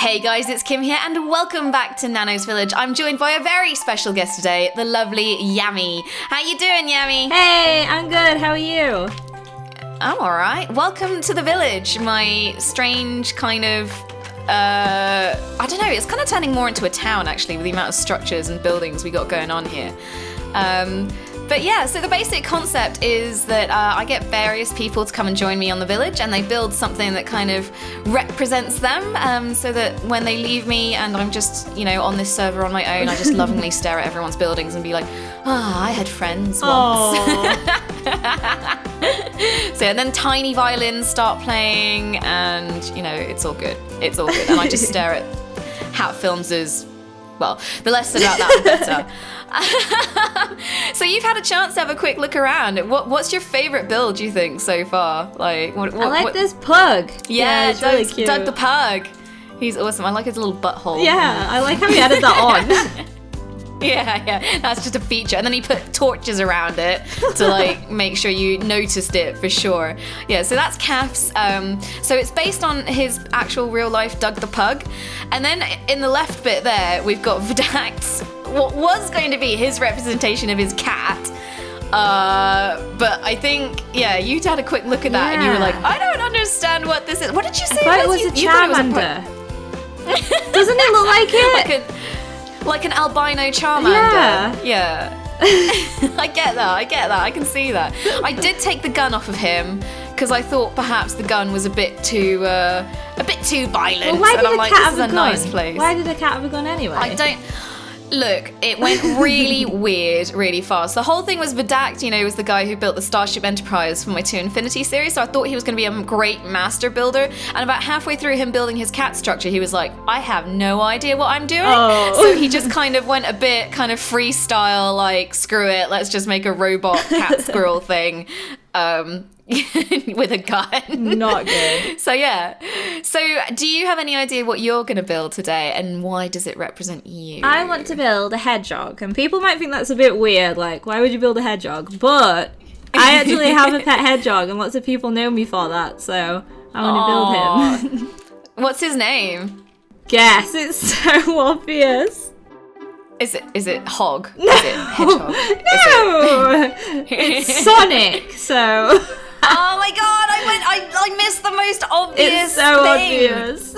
Hey guys, it's Kim here and welcome back to Nano's Village. I'm joined by a very special guest today, the lovely Yammy. How you doing, Yammy? Hey, I'm good. How are you? I'm alright. Welcome to the village, my strange kind of, I don't know, it's kind of turning more into a town actually with the amount of structures and buildings we got going on here. But yeah, so the basic concept is that I get various people to come and join me on the village, and they build something that kind of represents them, so that when they leave me and I'm just, on this server on my own, I just lovingly stare at everyone's buildings and be like, I had friends once. So and then tiny violins start playing, and it's all good. It's all good, and I just stare at Hat Films' well, the less about that, the better. So you've had a chance to have a quick look around. What's your favourite build, do you think, so far? I like this pug. Yeah, it's really cute. Doug the pug. He's awesome. I like his little butthole. Yeah, I like how he added that on. Yeah, that's just a feature. And then he put torches around it to make sure you noticed it for sure. Yeah, so that's Calf's. So it's based on his actual real life Doug the Pug. And then in the left bit there, we've got Vidac's, what was going to be his representation of his cat. But I think, you'd had a quick look at that and you were like, I don't understand what this is. What did you say? I thought it was a Charmander. Doesn't it look like it? Like an albino Charmander. Yeah. I get that. I can see that. I did take the gun off of him because I thought perhaps the gun was a bit too violent. Well, why did and I'm a like, cat this have is a a gun? nice place. Why did a cat have a gun anyway? I don't. Look, it went really weird, really fast. The whole thing was Vidac, was the guy who built the Starship Enterprise for my 2 Infinity series, so I thought he was going to be a great master builder, and about halfway through him building his cat structure, he was like, I have no idea what I'm doing. So he just kind of went a bit kind of freestyle, like, screw it, let's just make a robot cat squirrel thing. With a gun. Not good. So do you have any idea what you're going to build today, and why does it represent you? I want to build a hedgehog, and people might think that's a bit weird, like, why would you build a hedgehog? But I actually have a pet hedgehog, and lots of people know me for that, so I want to build him. What's his name? Guess, it's so obvious. Is it Hog? No. Is it Hedgehog? No! It's Sonic, so... Oh my god, I missed the most obvious It's so thing. obvious.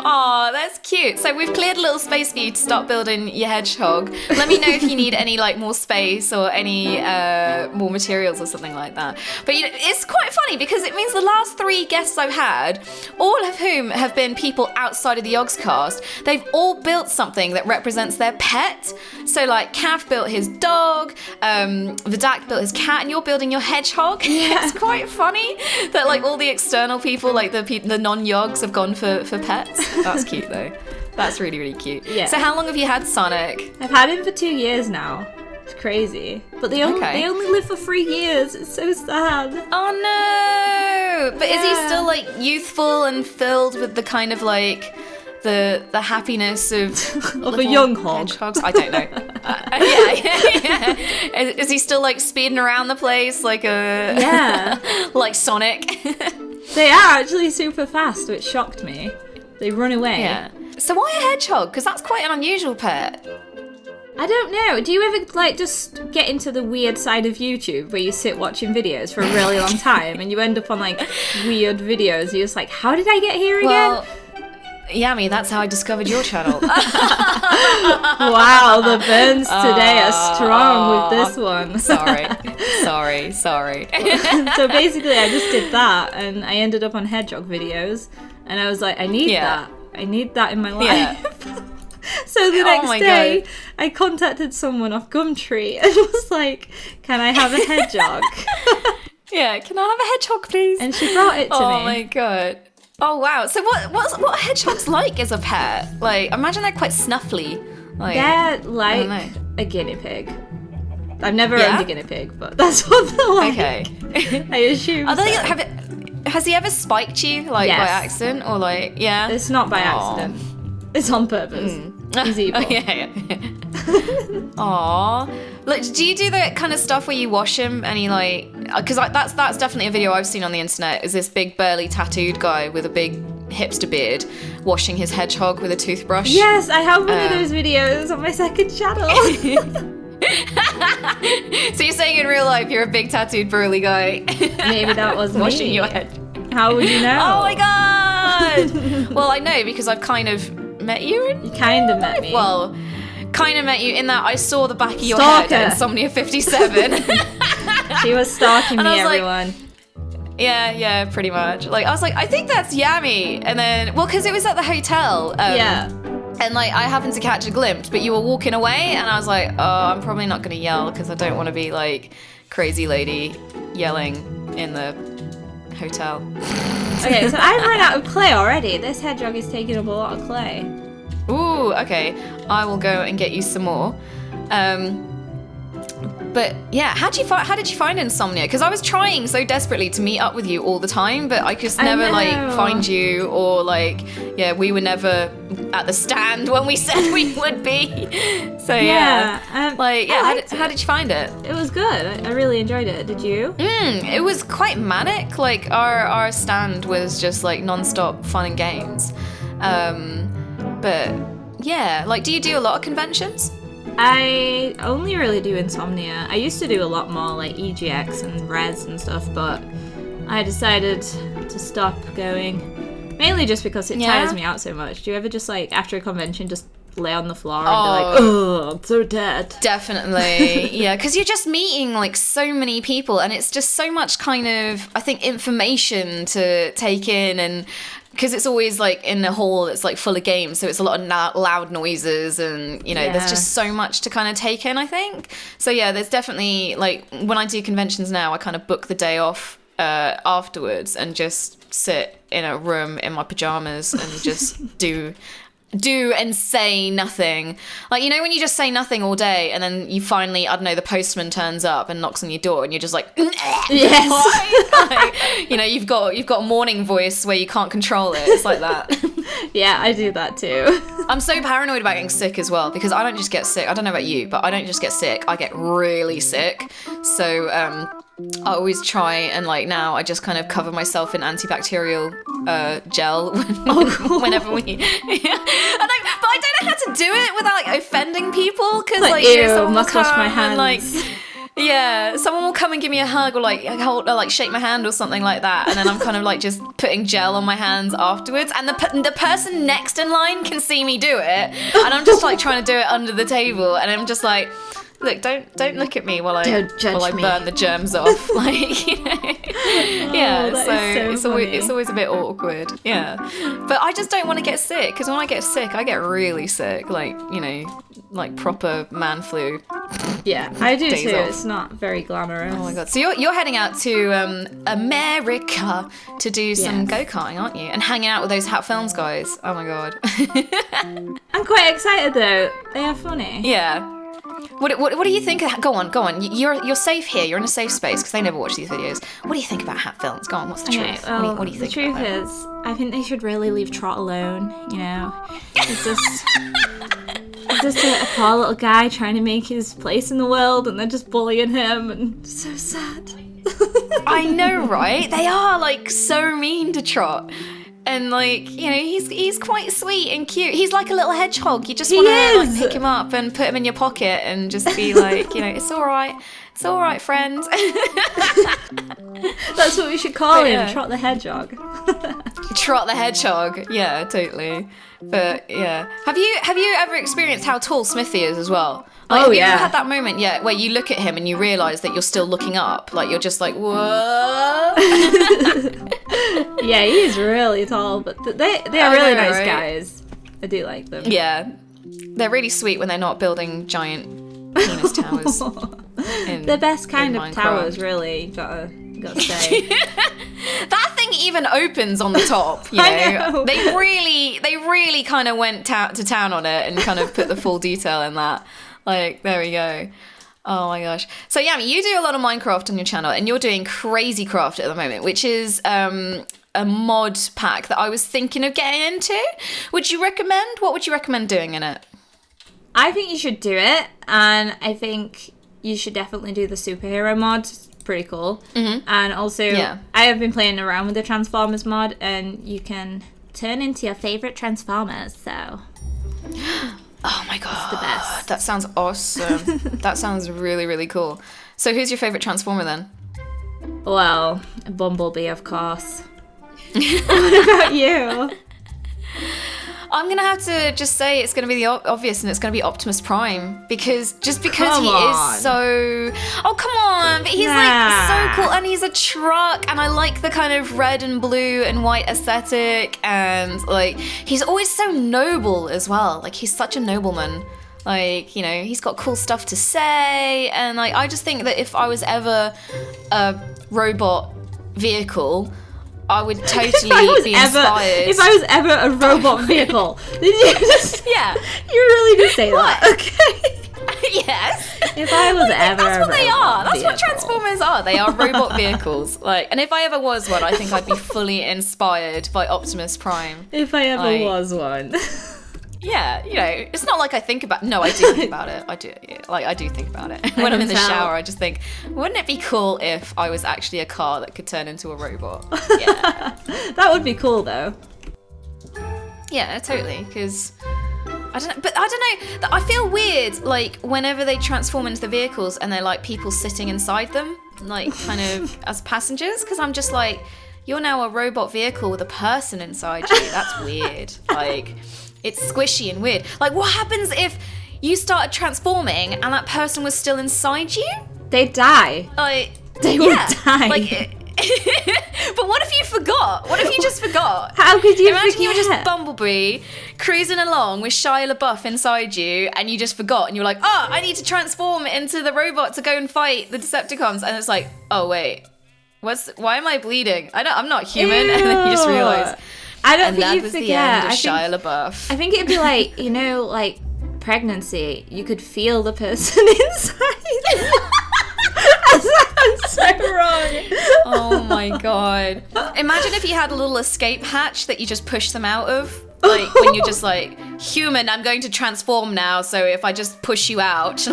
Oh, that's cute. So we've cleared a little space for you to start building your hedgehog. Let me know if you need any more space or any more materials or something like that. But it's quite funny because it means the last 3 guests I've had, all of whom have been people outside of the Yogscast, they've all built something that represents their pet. So Calf built his dog, Vidac built his cat, and you're building your hedgehog. Yeah. It's quite funny that all the external people, the non-Yogs, have gone for pets. That's cute though. That's really, really cute. Yeah. So how long have you had Sonic? I've had him for 2 years now. It's crazy. But they only live for 3 years. It's so sad. Oh no! But is he still youthful and filled with the kind of the happiness of a young hog? Hedgehogs? I don't know. Yeah. Is he still speeding around the place like Sonic? They are actually super fast, which shocked me. They run away. Yeah. So why a hedgehog? Because that's quite an unusual pet. I don't know. Do you ever just get into the weird side of YouTube where you sit watching videos for a really long time and you end up on weird videos? You're just like, how did I get here again? Yammy, that's how I discovered your channel. Wow, the burns today are strong with this one. Sorry. So basically I just did that and I ended up on hedgehog videos and I was like, I need that. I need that in my life. Yeah. So the next day, I contacted someone off Gumtree and was like, can I have a hedgehog? Yeah, can I have a hedgehog, please? And she brought it to me. Oh my god. Oh wow. So what are hedgehogs like as a pet? Imagine they're quite snuffly. They're like a guinea pig. I've never owned a guinea pig, but that's what they're like. Okay. I assume. Has he ever spiked you by accident or yeah? It's not by accident. It's on purpose. He's evil. Yeah. Aww. Look, do you do the kind of stuff where you wash him and he because that's definitely a video I've seen on the internet, is this big burly tattooed guy with a big hipster beard, washing his hedgehog with a toothbrush. Yes, I have one of those videos on my second channel. So you're saying in real life you're a big tattooed burly guy? Maybe that was washing me. your head. How would you know? Oh my god! Well, I know because I've kind of met you. You kind of met me. Well, kind of met you in that I saw the back of your head at Insomnia 57. She was stalking me, everyone. Yeah, pretty much. Like, I was like, I think that's Yammy. And then, well, because it was at the hotel. Yeah. And, like, I happened to catch a glimpse, but you were walking away, and I was like, oh, I'm probably not going to yell because I don't want to be, like, crazy lady yelling in the hotel. Okay, so I've run out of clay already. This hedgehog is taking up a lot of clay. Ooh, okay. I will go and get you some more. But yeah, how did you find Insomnia? Because I was trying so desperately to meet up with you all the time, but I just never like find you, or like, yeah, we were never at the stand when we said we would be. So how did you find it? It was good. I really enjoyed it. Did you? It was quite manic. Like our stand was just like non-stop fun and games. But yeah, like, do you do a lot of conventions? I only really do Insomnia. I used to do a lot more like EGX and Res and stuff, but I decided to stop going. Mainly just because it tires me out so much. Do you ever just like, after a convention, just lay on the floor and be like, oh, I'm so dead? Definitely. Yeah, because you're just meeting like so many people, and it's just so much kind of, I think, information to take in, and because it's always like in a hall that's like full of games, so it's a lot of loud noises, and there's just so much to kind of take in, I think. So yeah, there's definitely, like, when I do conventions now, I kind of book the day off afterwards and just sit in a room in my pajamas and just do and say nothing. Like, when you just say nothing all day, and then you finally, I don't know, the postman turns up and knocks on your door, and you're just like, yes. Like, you've got morning voice where you can't control it. It's like that. Yeah, I do that too. I'm so paranoid about getting sick as well, because I don't just get sick. I don't know about you, but I don't just get sick. I get really sick. So I always try, and like now I just kind of cover myself in antibacterial gel whenever we. Yeah. But I don't know how to do it without like offending people, because like ew, must wash my hands. And, like, yeah, someone will come and give me a hug, or like hold, or like shake my hand or something like that, and then I'm kind of like just putting gel on my hands afterwards, and the person next in line can see me do it, and I'm just like trying to do it under the table, and I'm just like, look, don't look at me while I burn the germs off. Like, yeah. So it's always a bit awkward. Yeah, but I just don't want to get sick, because when I get sick, I get really sick. Like, like proper man flu. Yeah, I do too. Off. It's not very glamorous. Oh my god. So you're heading out to America to do some go-karting, aren't you? And hanging out with those Hat Films guys. Oh my god. I'm quite excited though. They are funny. Yeah. What do you think? Go on. You're safe here. You're in a safe space, because they never watch these videos. What do you think about Hat Films? Go on. What's the truth? Well, what do you think? The truth is, I think they should really leave Trot alone. He's just a poor little guy trying to make his place in the world, and they're just bullying him, and it's so sad. I know, right? They are like so mean to Trot. And like, he's quite sweet and cute. He's like a little hedgehog. You just want to like pick him up and put him in your pocket and just be like, it's all right. It's all right, friend. That's what we should call him, Trot the Hedgehog. Trot the Hedgehog. Yeah, totally. But yeah, have you ever experienced how tall Smithy is as well? Like, have you ever had that moment yet where you look at him and you realise that you're still looking up? Like, you're just like, whoa. Yeah, he's really tall, but they are really nice guys. I do like them. Yeah, they're really sweet when they're not building giant penis towers. The best kind of Minecraft. Towers, really. Gotta say. That thing even opens on the top. I know. They really kind of went to town on it and kind of put the full detail in that. Like, there we go. Oh my gosh. So Yammy, you do a lot of Minecraft on your channel, and you're doing Crazy Craft at the moment, which is a mod pack that I was thinking of getting into. Would you recommend? What would you recommend doing in it? I think you should do it, and I think you should definitely do the superhero mod. It's pretty cool. Mm-hmm. And also, I have been playing around with the Transformers mod, and you can turn into your favorite Transformers. So. Oh my god, it's the best. That sounds awesome. That sounds really, really cool. So who's your favorite Transformer then? Well, Bumblebee, of course. What about you? I'm gonna have to just say it's gonna be the obvious, and it's gonna be Optimus Prime because he is so. Oh come on! But he's like so cool, and he's a truck, and I like the kind of red and blue and white aesthetic, and like he's always so noble as well. Like he's such a nobleman. Like, you know, he's got cool stuff to say, and like I just think that if I was ever a robot vehicle, I would totally be inspired. If I was ever a robot vehicle, did you just? Yeah, you really did say that. Okay. Yes. If I was ever, that's what they are. That's vehicle. what Transformers are. They are robot vehicles. Like, and if I ever was one, I think I'd be fully inspired by Optimus Prime. If I ever was one. Yeah, you know, it's not like I think about. No, I do think about it. I do. Yeah, like I do think about it. When I'm in the shower, I just think, wouldn't it be cool if I was actually a car that could turn into a robot? Yeah, that would be cool though. Yeah, totally. Because I don't know, but I don't know. I feel weird, like whenever they transform into the vehicles and they're like people sitting inside them, like kind of as passengers. Because I'm just like, you're now a robot vehicle with a person inside you. That's weird. Like. It's squishy and weird. Like, what happens if you started transforming and that person was still inside you? They'd die. Like, they would die. Like, but what if you forgot? What if you just forgot? How could you Imagine forget? you were just Bumblebee cruising along with Shia LaBeouf inside you, and you just forgot, and you were like, "Oh, I need to transform into the robot to go and fight the Decepticons," and it's like, "Oh wait, why am I bleeding? I'm not human," Ew. and then you just realize. I don't And think that you'd was forget. the end of Shia LaBeouf. I think it'd be like, you know, like pregnancy. You could feel the person inside. That sounds so wrong. Oh my god. Imagine if you had a little escape hatch that you just push them out of. Like when you're just like, human, I'm going to transform now, so if I just push you out.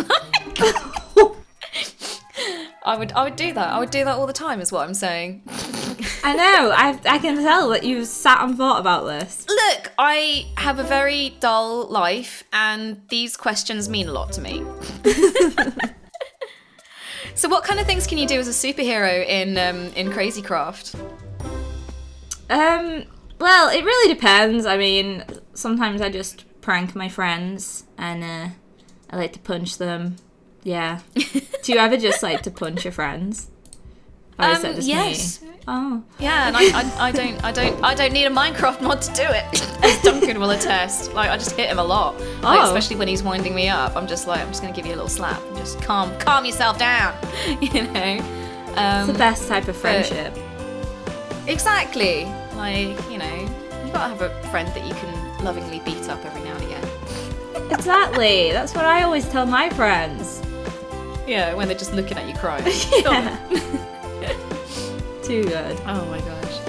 I would do that. I would do that all the time is what I'm saying. I know. I can tell that you've sat and thought about this. Look, I have a very dull life, and these questions mean a lot to me. So what kind of things can you do as a superhero in Crazy Craft? Well, it really depends. I mean, sometimes I just prank my friends, and I like to punch them. Yeah. Do you ever just like to punch your friends? Or is that just yes. me? Oh. Yeah, and I don't need a Minecraft mod to do it. As Duncan will attest. Like I just hit him a lot. Like, especially when he's winding me up. I'm just gonna give you a little slap and just calm yourself down. You know? It's the best type of friendship. Exactly. Like, you know, you gotta have a friend that you can lovingly beat up every now and again. Exactly. That's what I always tell my friends. Yeah, when they're just looking at you crying. Yeah. Too good. Oh my gosh.